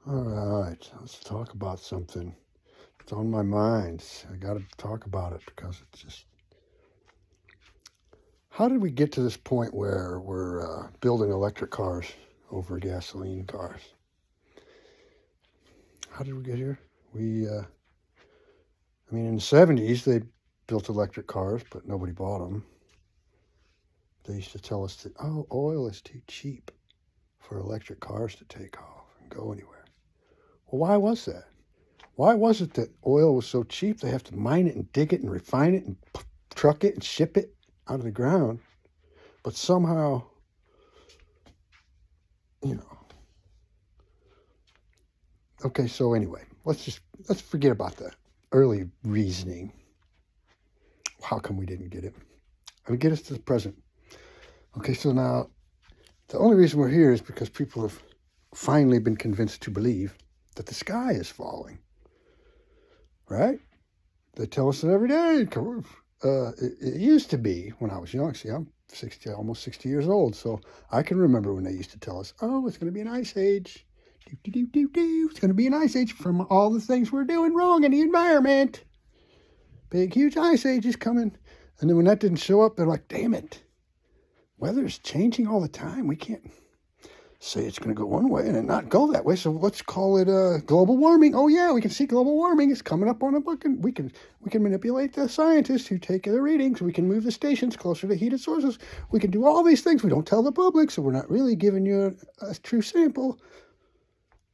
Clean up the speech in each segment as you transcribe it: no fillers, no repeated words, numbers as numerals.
All right, let's talk about something. It's on my mind. I got to talk about it because it's just. How did we get to this point where we're building electric cars over gasoline cars? How did we get here? In the 70s, they built electric cars, but nobody bought them. They used to tell us that, oh, oil is too cheap for electric cars to take off and go anywhere. Well, why was that? Why was it that oil was so cheap they have to mine it and dig it and refine it and truck it and ship it out of the ground? But somehow, you know. Okay, so anyway, let's forget about that early reasoning. How come we didn't get it? I mean, get us to the present. Okay, so now the only reason we're here is because people have finally been convinced to believe that the sky is falling. Right? They tell us it every day. It used to be when I was young. See, I'm almost 60 years old, so I can remember when they used to tell us, "Oh, it's going to be an ice age. It's going to be an ice age from all the things we're doing wrong in the environment. Big, huge ice age is coming." And then when that didn't show up, they're like, "Damn it, weather's changing all the time. We can't say it's going to go one way and then not go that way. So let's call it global warming. Oh yeah, we can see global warming is coming up on a book, and we can manipulate the scientists who take the readings. We can move the stations closer to heated sources. We can do all these things. We don't tell the public, so we're not really giving you a true sample.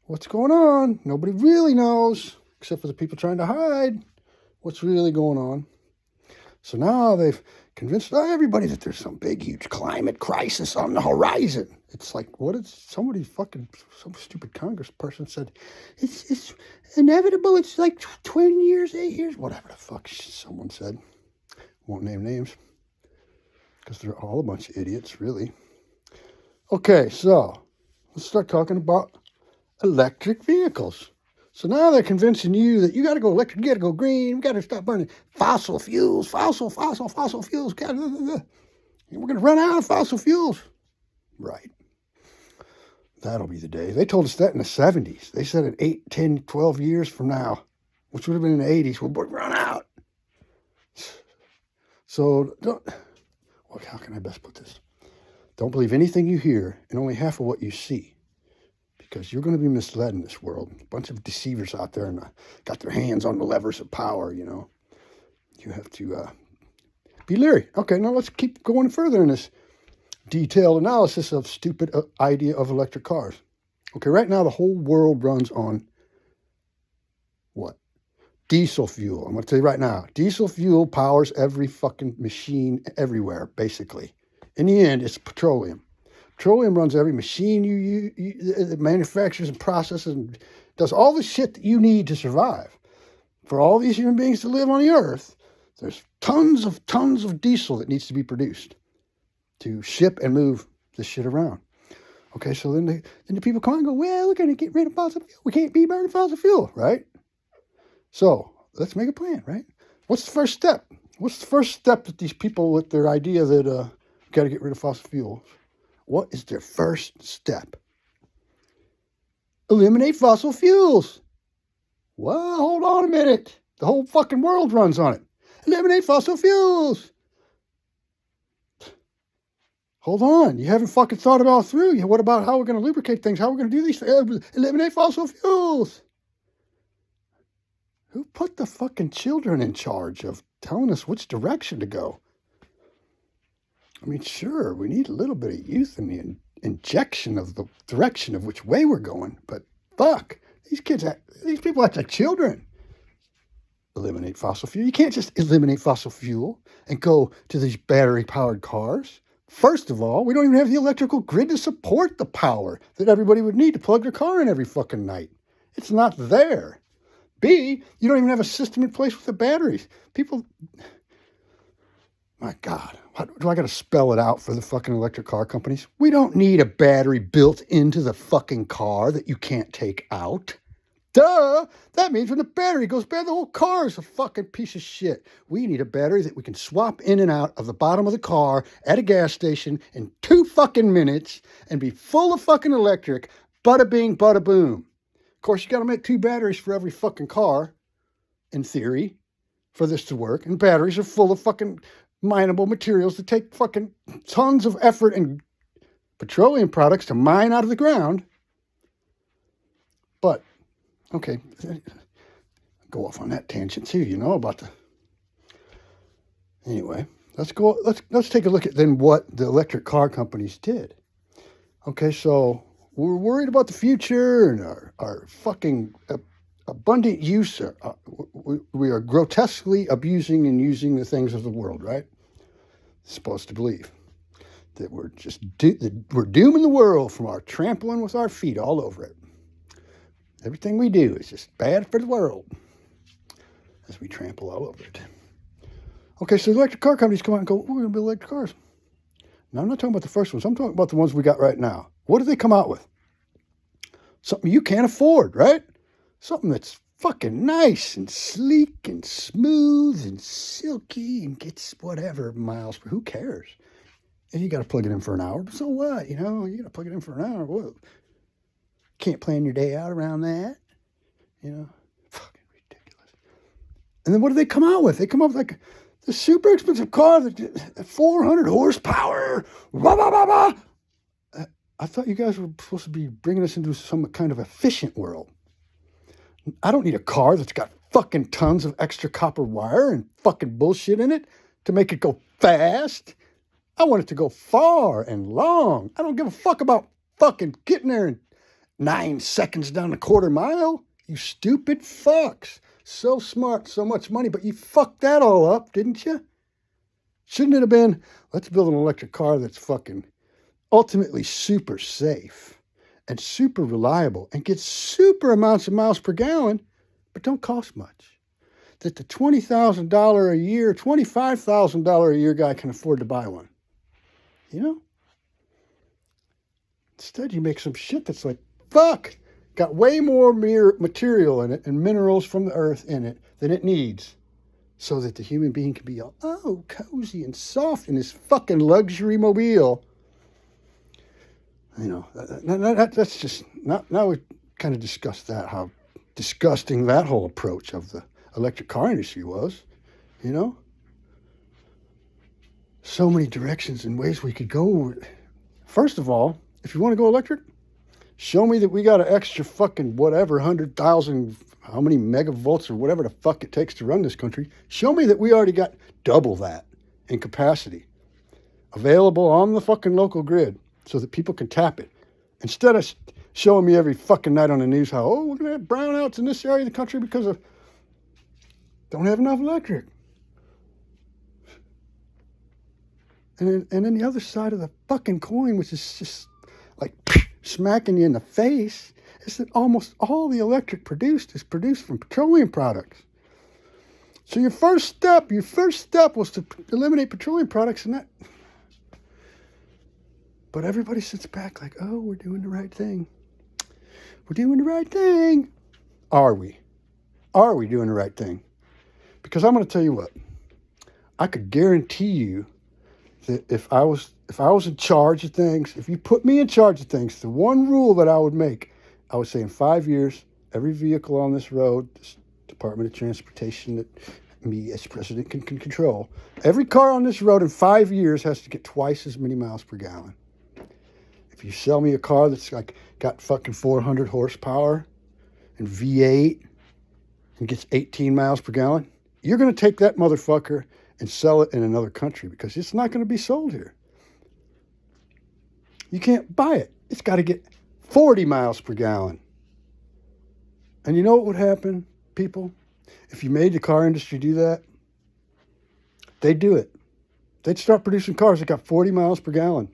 What's going on? Nobody really knows, except for the people trying to hide what's really going on. So now they've convinced everybody that there's some big, huge climate crisis on the horizon. It's like, what did some stupid congressperson said? It's inevitable. It's like 20 years, 8 years, whatever the fuck someone said. Won't name names because they're all a bunch of idiots, really. Okay, so let's start talking about electric vehicles. So now they're convincing you that you got to go electric, you got to go green, we got to stop burning fossil fuels, fossil fuels. We're going to run out of fossil fuels. Right. That'll be the day. They told us that in the 70s. They said in 8, 10, 12 years from now, which would have been in the 80s, we'll run out. So how can I best put this? Don't believe anything you hear and only half of what you see. Because you're going to be misled in this world. A bunch of deceivers out there and got their hands on the levers of power, you know. You have to be leery. Okay, now let's keep going further in this detailed analysis of stupid idea of electric cars. Okay, right now the whole world runs on what? Diesel fuel. I'm going to tell you right now, diesel fuel powers every fucking machine everywhere, basically. In the end, it's petroleum. Petroleum runs every machine it manufactures and processes and does all the shit that you need to survive. For all these human beings to live on the earth, there's tons of diesel that needs to be produced to ship and move this shit around. Okay, so then the people come and go, well, we're going to get rid of fossil fuel. We can't be burning fossil fuel, right? So let's make a plan, right? What's the first step? What's the first step that these people with their idea that got to get rid of fossil fuels? What is their first step? Eliminate fossil fuels. Well, hold on a minute. The whole fucking world runs on it. Eliminate fossil fuels. Hold on. You haven't fucking thought it all through. What about how we're going to lubricate things? How we're going to do these things? Eliminate fossil fuels. Who put the fucking children in charge of telling us which direction to go? I mean, sure, we need a little bit of youth in the injection of the direction of which way we're going, but fuck, these people act like children. Eliminate fossil fuel. You can't just eliminate fossil fuel and go to these battery-powered cars. First of all, we don't even have the electrical grid to support the power that everybody would need to plug their car in every fucking night. It's not there. B, you don't even have a system in place with the batteries. People... My God, do I got to spell it out for the fucking electric car companies? We don't need a battery built into the fucking car that you can't take out. Duh! That means when the battery goes bad, the whole car is a fucking piece of shit. We need a battery that we can swap in and out of the bottom of the car at a gas station in 2 fucking minutes and be full of fucking electric. Bada bing, bada boom. Of course, you got to make 2 batteries for every fucking car, in theory, for this to work. And batteries are full of fucking mineable materials that take fucking tons of effort and petroleum products to mine out of the ground. But, okay, go off on that tangent too, you know, about the... Anyway, let's take a look at then what the electric car companies did. Okay, so we're worried about the future and our fucking abundant use. We are grotesquely abusing and using the things of the world, right? Supposed to believe that we're just we're dooming the world from our trampling with our feet all over it. Everything we do is just bad for the world as we trample all over it. Okay, so the electric car companies come out and go, we're going to build electric cars. Now, I'm not talking about the first ones. I'm talking about the ones we got right now. What do they come out with? Something you can't afford, right? Something that's fucking nice and sleek and smooth and silky and gets whatever miles per... Who cares? And you got to plug it in for an hour. But so what? You know, you got to plug it in for an hour. What? Can't plan your day out around that. You know? Fucking ridiculous. And then what do they come out with? They come out with like the super expensive car that 400 horsepower. Blah, blah, blah, blah. I thought you guys were supposed to be bringing us into some kind of efficient world. I don't need a car that's got fucking tons of extra copper wire and fucking bullshit in it to make it go fast. I want it to go far and long. I don't give a fuck about fucking getting there in 9 seconds down a quarter mile. You stupid fucks. So smart, so much money, but you fucked that all up, didn't you? Shouldn't it have been, let's build an electric car that's fucking ultimately super safe and super reliable and gets super amounts of miles per gallon, but don't cost much. That the $20,000 a year, $25,000 a year guy can afford to buy one. You know? Instead, you make some shit that's like, fuck, got way more material in it and minerals from the earth in it than it needs so that the human being can be all, oh, cozy and soft in this fucking luxury mobile. You know, that's just, now we've kind of discussed that, how disgusting that whole approach of the electric car industry was, you know? So many directions and ways we could go. First of all, if you want to go electric, show me that we got an extra fucking whatever, 100,000, how many megavolts or whatever the fuck it takes to run this country. Show me that we already got double that in capacity available on the fucking local grid so that people can tap it. Instead of showing me every fucking night on the news how, oh, we're going to have brownouts in this area of the country because of don't have enough electric. And then the other side of the fucking coin, which is just like smacking you in the face, is that almost all the electric produced is produced from petroleum products. So your first step was to eliminate petroleum products, and that. But everybody sits back like, oh, we're doing the right thing. We're doing the right thing. Are we? Are we doing the right thing? Because I'm going to tell you what. I could guarantee you that if I was in charge of things, if you put me in charge of things, the one rule that I would make, I would say in 5 years, every vehicle on this road, this Department of Transportation that me as president can control, every car on this road in 5 years has to get twice as many miles per gallon. If you sell me a car that's like got fucking 400 horsepower and V8 and gets 18 miles per gallon, you're going to take that motherfucker and sell it in another country because it's not going to be sold here. You can't buy it. It's got to get 40 miles per gallon. And you know what would happen, people? If you made the car industry do that, they'd do it. They'd start producing cars that got 40 miles per gallon.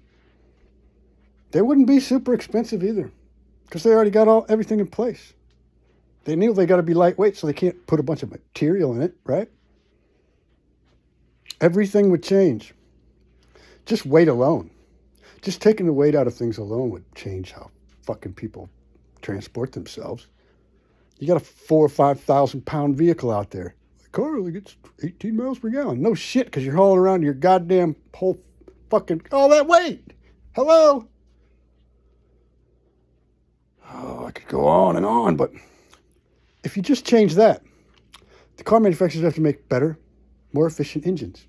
They wouldn't be super expensive either because they already got everything in place. They knew they got to be lightweight, so they can't put a bunch of material in it, right? Everything would change. Just weight alone. Just taking the weight out of things alone would change how fucking people transport themselves. You got a 4,000 or 5,000 pound vehicle out there. The car only gets 18 miles per gallon. No shit, because you're hauling around your goddamn whole fucking, all that weight. Hello? Oh, could go on, but if you just change that, the car manufacturers have to make better, more efficient engines.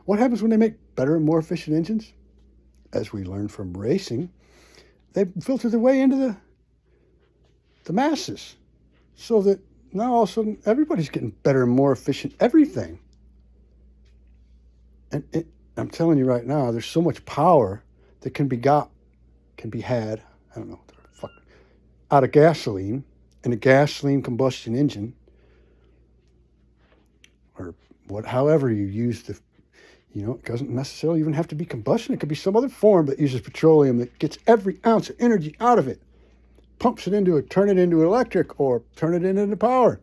What happens when they make better and more efficient engines? As we learned from racing, they filter their way into the masses, so that now all of a sudden everybody's getting better and more efficient everything. And I'm telling you right now, there's so much power that can be had, I don't know, out of gasoline, in a gasoline combustion engine, or however you use the, it doesn't necessarily even have to be combustion. It could be some other form that uses petroleum that gets every ounce of energy out of it, pumps it into it, turn it into electric, or turn it into power.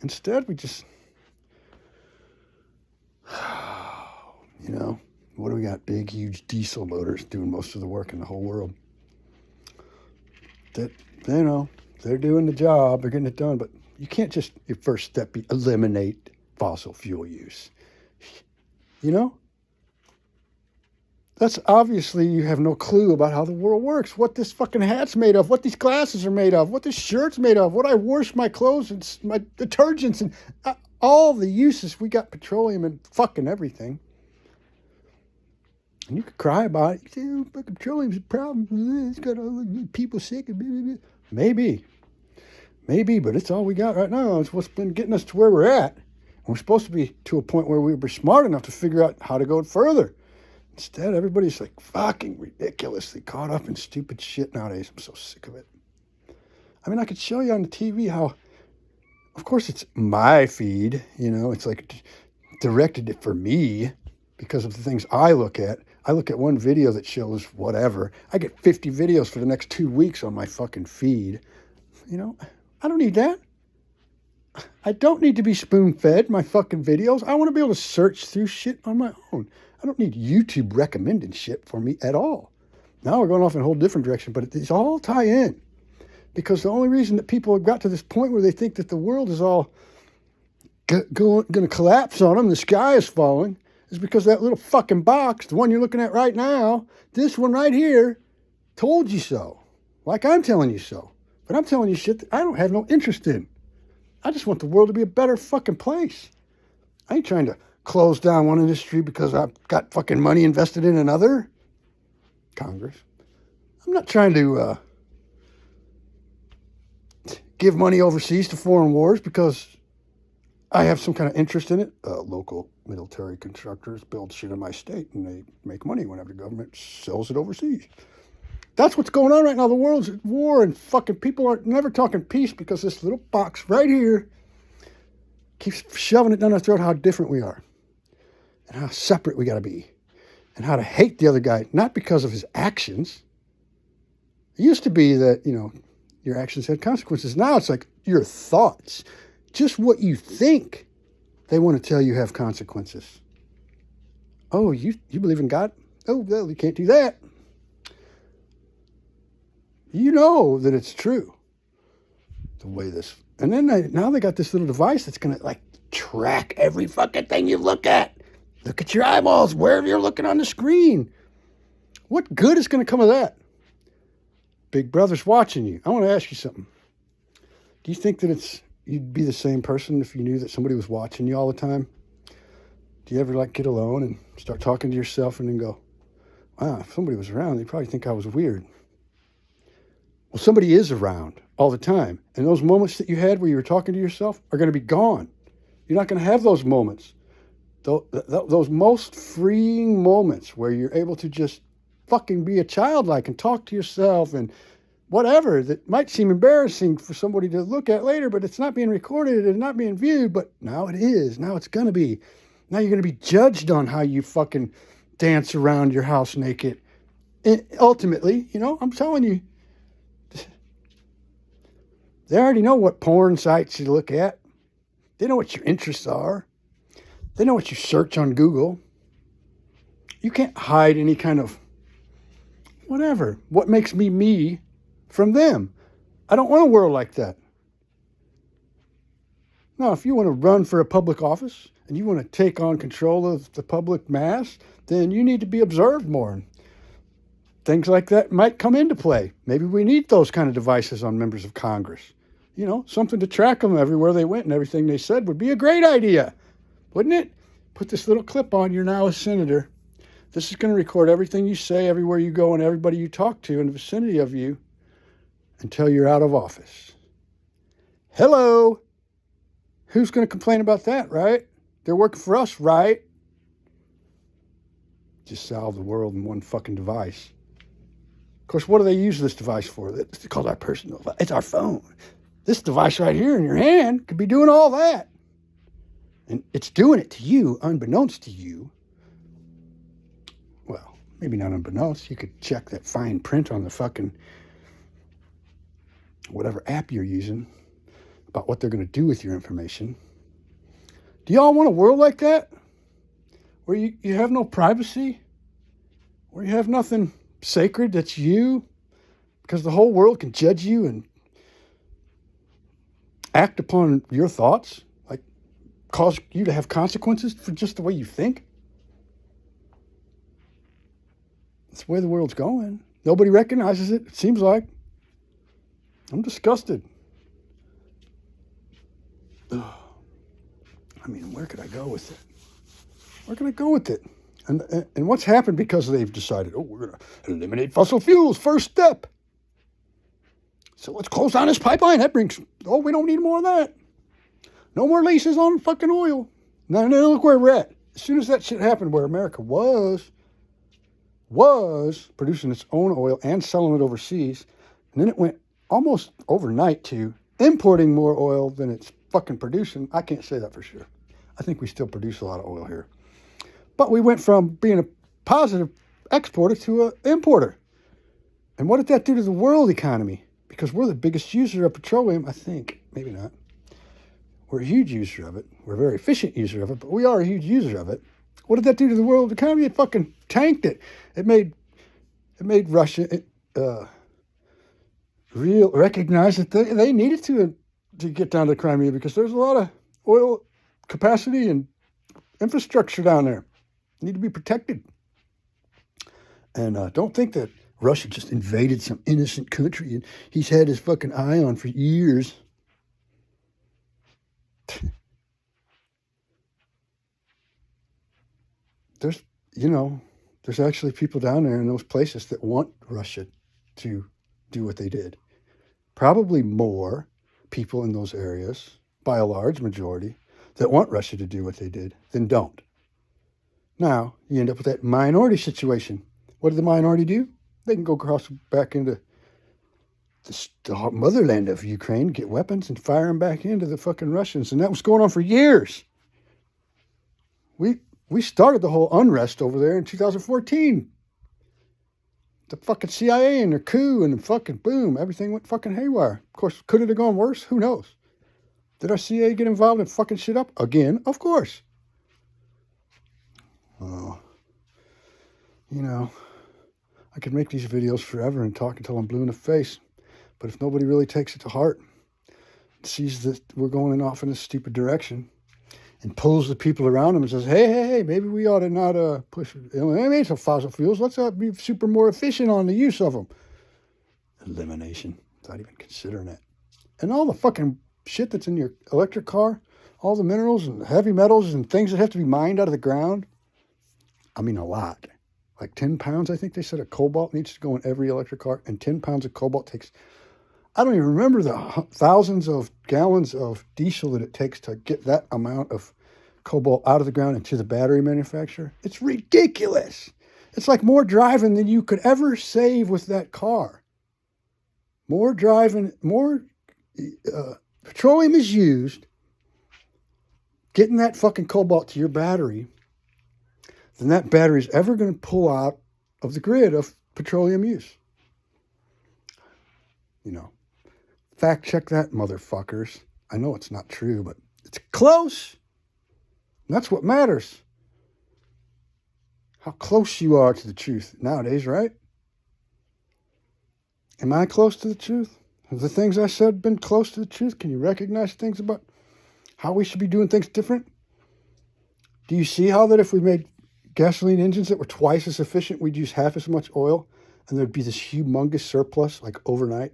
Instead, we just, what do we got? Big, huge diesel motors doing most of the work in the whole world. That, they're doing the job, they're getting it done, but you can't just, your first step be eliminate fossil fuel use. That's obviously, you have no clue about how the world works, what this fucking hat's made of, what these glasses are made of, what this shirt's made of, what I wash my clothes and my detergents and all the uses. We got petroleum and fucking everything. And you could cry about it. You say, petroleum's a problem. It's got all people sick. Maybe, but it's all we got right now. It's what's been getting us to where we're at. And we're supposed to be to a point where we were smart enough to figure out how to go further. Instead, everybody's like fucking ridiculously caught up in stupid shit nowadays. I'm so sick of it. I mean, I could show you on the TV how, of course, it's my feed. It's like directed it for me because of the things I look at. I look at one video that shows whatever. I get 50 videos for the next 2 weeks on my fucking feed. I don't need that. I don't need to be spoon-fed my fucking videos. I want to be able to search through shit on my own. I don't need YouTube recommending shit for me at all. Now we're going off in a whole different direction, but these all tie in. Because the only reason that people have got to this point where they think that the world is all going to collapse on them, the sky is falling, is because that little fucking box, the one you're looking at right now, this one right here, told you so. Like I'm telling you so. But I'm telling you shit that I don't have no interest in. I just want the world to be a better fucking place. I ain't trying to close down one industry because I've got fucking money invested in another. Congress. I'm not trying to give money overseas to foreign wars because I have some kind of interest in it. Local military constructors build shit in my state and they make money whenever the government sells it overseas. That's what's going on right now. The world's at war and fucking people are never talking peace because this little box right here keeps shoving it down our throat how different we are and how separate we got to be and how to hate the other guy, not because of his actions. It used to be that, your actions had consequences. Now it's like your thoughts, just what you think, they want to tell you have consequences. Oh, you believe in God? Oh, well, you can't do that. You know that it's true. The way this, and then now they got this little device that's going to track every fucking thing you look at. Look at your eyeballs, wherever you're looking on the screen. What good is going to come of that? Big Brother's watching you. I want to ask you something. Do you think that you'd be the same person if you knew that somebody was watching you all the time? Do you ever get alone and start talking to yourself and then go, wow, if somebody was around, they'd probably think I was weird. Well, somebody is around all the time. And those moments that you had where you were talking to yourself are going to be gone. You're not going to have those moments. Those most freeing moments where you're able to just fucking be a childlike and talk to yourself and whatever that might seem embarrassing for somebody to look at later, but it's not being recorded and not being viewed, but now it is. Now it's going to be. Now you're going to be judged on how you fucking dance around your house naked. And ultimately, I'm telling you, they already know what porn sites you look at. They know what your interests are. They know what you search on Google. You can't hide any kind of whatever. What makes me me from them? I don't want a world like that. Now, if you want to run for a public office and you want to take on control of the public mass, then you need to be observed more. things like that might come into play. Maybe we need those kind of devices on members of Congress. You know, something to track them everywhere they went and everything they said would be a great idea, wouldn't it? Put this little clip on. You're now a senator. This is going to record everything you say everywhere you go and everybody you talk to in the vicinity of you until you're out of office. Hello. Who's going to complain about that, right? They're working for us, right? Just solve the world in one fucking device. Of course, what do they use this device for? It's called our personal. It's our phone. This device right here in your hand could be doing all that. And it's doing it to you, unbeknownst to you. Well, maybe not unbeknownst. You could check that fine print on the fucking whatever app you're using about what they're going to do with your information. Do y'all want a world like that? Where you have no privacy? Where you have nothing sacred that's you? Because the whole world can judge you and act upon your thoughts, like cause you to have consequences for just the way you think. That's the way the world's going. Nobody recognizes it, it seems like. I'm disgusted. Ugh. I mean, where could I go with it? Where can I go with it? And what's happened because they've decided, oh, we're going to eliminate fossil fuels, first step. So let's close down this pipeline. That brings, we don't need more of that. No more leases on fucking oil. Now look where we're at. As soon as that shit happened, where America was producing its own oil and selling it overseas, and then it went almost overnight to importing more oil than it's fucking producing. I can't say that for sure. I think we still produce a lot of oil here. But we went from being a positive exporter to an importer. And what did that do to the world economy? Because we're the biggest user of petroleum, I think. Maybe not. We're a huge user of it. We're a very efficient user of it, but we are a huge user of it. What did that do to the world economy? It fucking tanked it. It made Russia recognize that they needed to get down to Crimea because there's a lot of oil capacity and infrastructure down there. Need to be protected. And don't think that Russia just invaded some innocent country and he's had his fucking eye on for years. There's actually people down there in those places that want Russia to do what they did. Probably more people in those areas, by a large majority, that want Russia to do what they did than don't. Now, you end up with that minority situation. What did the minority do? They can go back into the motherland of Ukraine, get weapons, and fire them back into the fucking Russians. And that was going on for years. We started the whole unrest over there in 2014. The fucking CIA and their coup and the fucking boom, everything went fucking haywire. Of course, could it have gone worse? Who knows? Did our CIA get involved and fucking shit up? Again, of course. Oh, I could make these videos forever and talk until I'm blue in the face. But if nobody really takes it to heart, sees that we're going off in a stupid direction, and pulls the people around them and says, hey, maybe we ought to not push eliminate some fossil fuels. Let's be super more efficient on the use of them. Elimination. Not even considering that. And all the fucking shit that's in your electric car, all the minerals and heavy metals and things that have to be mined out of the ground. I mean, a lot. Like 10 pounds, I think they said, of cobalt needs to go in every electric car. And 10 pounds of cobalt takes, I don't even remember the thousands of gallons of diesel that it takes to get that amount of cobalt out of the ground into the battery manufacturer. It's ridiculous. It's like more driving than you could ever save with that car. More driving, more petroleum is used getting that fucking cobalt to your battery than that battery is ever going to pull out of the grid of petroleum use. Fact check that, motherfuckers. I know it's not true, but it's close. And that's what matters. How close you are to the truth nowadays, right? Am I close to the truth? Have the things I said been close to the truth? Can you recognize things about how we should be doing things different? Do you see how that if we made gasoline engines that were twice as efficient, we'd use half as much oil and there'd be this humongous surplus, like overnight.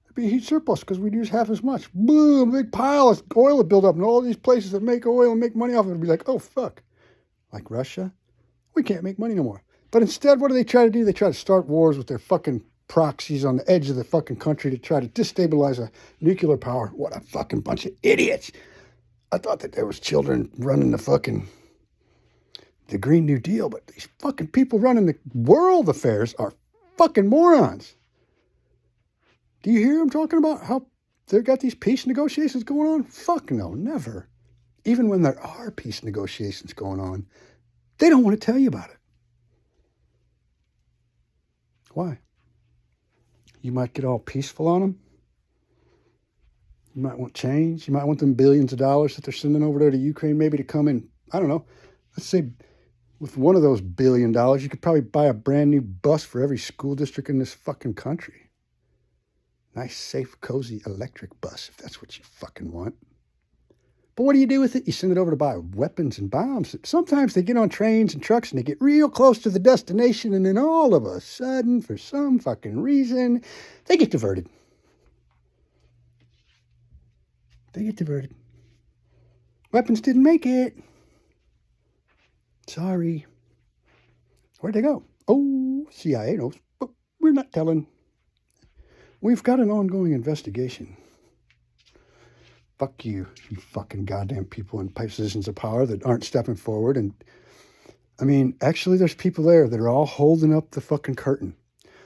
There'd be a huge surplus because we'd use half as much. Boom, big pile of oil would build up, and all these places that make oil and make money off it would be like, oh, fuck. Like Russia, we can't make money no more. But instead, what do they try to do? They try to start wars with their fucking proxies on the edge of the fucking country to try to destabilize a nuclear power. What a fucking bunch of idiots. I thought that there was children running the Green New Deal, but these fucking people running the world affairs are fucking morons. Do you hear them talking about how they've got these peace negotiations going on? Fuck no, never. Even when there are peace negotiations going on, they don't want to tell you about it. Why? You might get all peaceful on them. You might want change. You might want them billions of dollars that they're sending over there to Ukraine maybe to come in. I don't know. Let's say with one of those $1 billion, you could probably buy a brand new bus for every school district in this fucking country. Nice, safe, cozy electric bus, if that's what you fucking want. But what do you do with it? You send it over to buy weapons and bombs. Sometimes they get on trains and trucks and they get real close to the destination, and then all of a sudden, for some fucking reason, they get diverted. They get diverted. Weapons didn't make it. Sorry. Where'd they go? Oh, CIA knows, but we're not telling. We've got an ongoing investigation. Fuck you, you fucking goddamn people in positions of power that aren't stepping forward. And I mean, actually, there's people there that are all holding up the fucking curtain,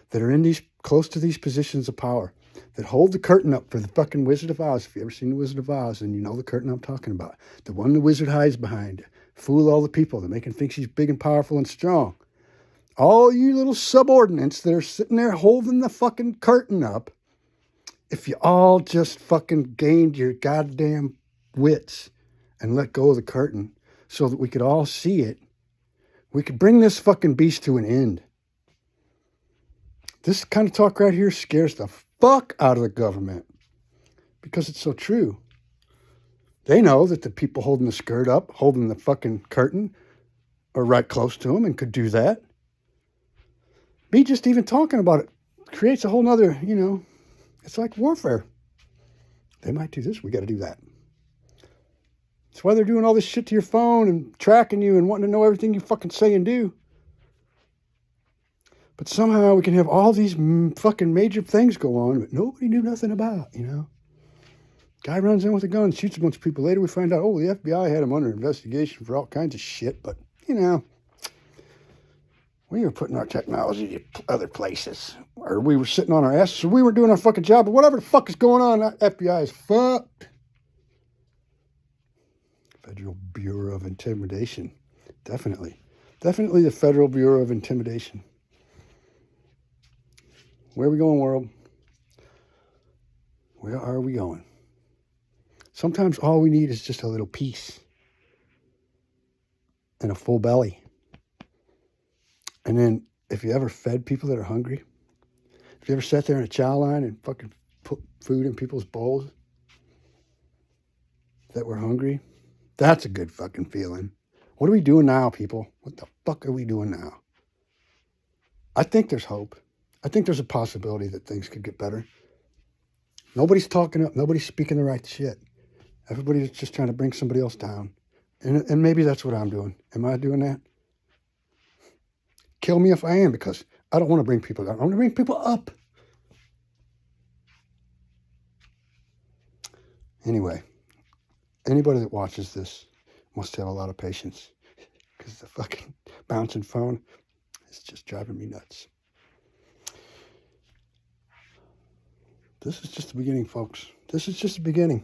that are in these close to these positions of power, that hold the curtain up for the fucking Wizard of Oz. If you ever seen the Wizard of Oz, then you know the curtain I'm talking about. The one the wizard hides behind. Fool all the people that make him think she's big and powerful and strong. All you little subordinates that are sitting there holding the fucking curtain up, if you all just fucking gained your goddamn wits and let go of the curtain so that we could all see it, we could bring this fucking beast to an end. This kind of talk right here scares the fuck out of the government because it's so true. They know that the people holding the skirt up, holding the fucking curtain, are right close to them and could do that. Me just even talking about it creates a whole nother, it's like warfare. They might do this, we got to do that. That's why they're doing all this shit to your phone and tracking you and wanting to know everything you fucking say and do. But somehow we can have all these fucking major things go on that nobody knew nothing about, Guy runs in with a gun, shoots a bunch of people. Later we find out, the FBI had him under investigation for all kinds of shit. But, we were putting our technology to other places. Or we were sitting on our asses, or we were doing our fucking job. But whatever the fuck is going on, that FBI is fucked. Federal Bureau of Intimidation. Definitely. Definitely the Federal Bureau of Intimidation. Where are we going, world? Where are we going? Sometimes all we need is just a little peace and a full belly. And then if you ever fed people that are hungry, if you ever sat there in a chow line and fucking put food in people's bowls that were hungry, that's a good fucking feeling. What are we doing now, people? What the fuck are we doing now? I think there's hope. I think there's a possibility that things could get better. Nobody's talking up. Nobody's speaking the right shit. Everybody's just trying to bring somebody else down. And maybe that's what I'm doing. Am I doing that? Kill me if I am, because I don't want to bring people down. I want to bring people up. Anyway, anybody that watches this must have a lot of patience, because the fucking bouncing phone is just driving me nuts. This is just the beginning, folks. This is just the beginning.